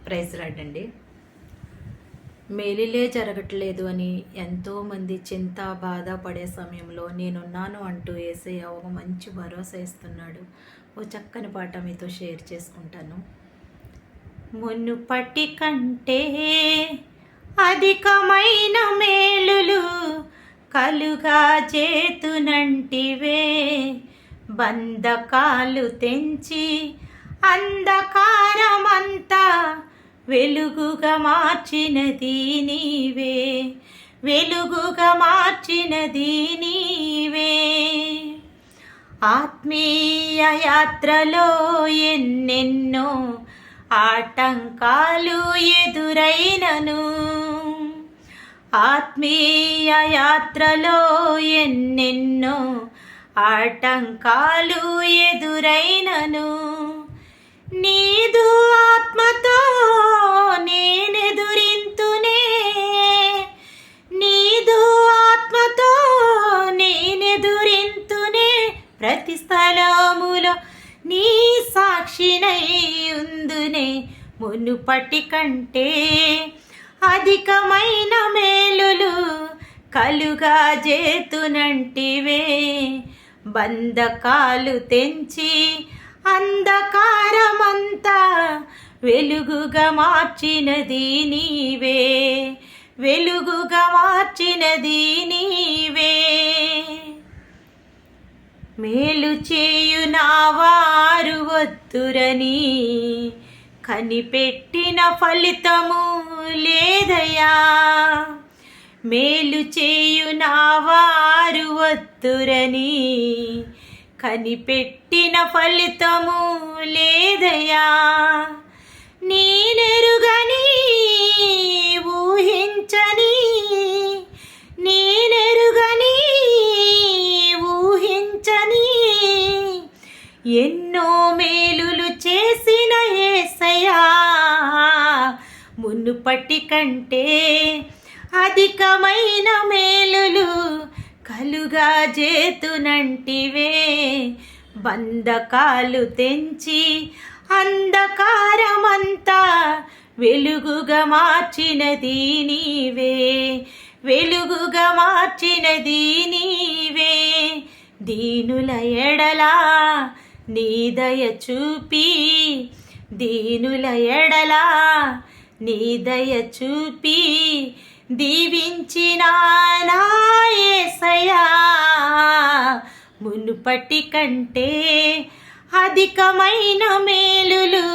Praise రాడండి. మేలులే జరగట్లేదు అని ఎంతోమంది చింత బాధ పడే సమయంలో నేనున్నాను అంటూ యేసయ్య ఒక మంచి భరోసా ఇస్తున్నాడు. ఓ చక్కని పాట మీతో షేర్ చేసుకుంటాను. మునుపటి కంటే అధికమైన మేలులు కలుగా చేతునంటివే, బంధకాలు తెంచి అంధకారమంతా వెలుగుగా మార్చినది నీవే, వెలుగుగా మార్చినది నీవే. ఆత్మీయ యాత్రలో ఎన్నెన్నో ఆటంకాలు ఎదురైనను, ఆత్మీయ యాత్రలో ఎన్నెన్నో ఆటంకాలు ఎదురైనను, నీదు ఆత్మతో నేనెదురింతునే, నీదు ఆత్మతో నేనెదురింతునే, ప్రతి స్థలములో నీ సాక్షినై ఉందునే. మునుపటి కంటే అధికమైన మేలులు కలుగా చేతునంటివే, బంధకాలు తెంచి అంధకారమంతా వెలుగుగా మార్చినది నీవే, వెలుగుగా మార్చినది నీవే. మేలు చేయునా వారు వద్దురని కనిపెట్టిన ఫలితము లేదయా, మేలు చేయునా వారు వద్దురని కనిపెట్టిన ఫలితము లేదయా. నేనెరుగని ఊహించని, నేనెరుగని ఊహించని ఎన్నో మేలులు చేసిన యేసయ్యా, మునుపటి కంటే అధికమైన మేలులు కలుగా చేతునంటివే, బంధకాలు తెంచి అంధకారమంతా వెలుగుగా మార్చినది నీవే, వెలుగుగా మార్చినది నీవే. దీనుల ఎడలా నీ దయ చూపి, దీనుల ఎడలా నీ దయ చూపి దీవించిన నా యేసయ్యా, మునుపటి కంటే అధికమైన మేలులు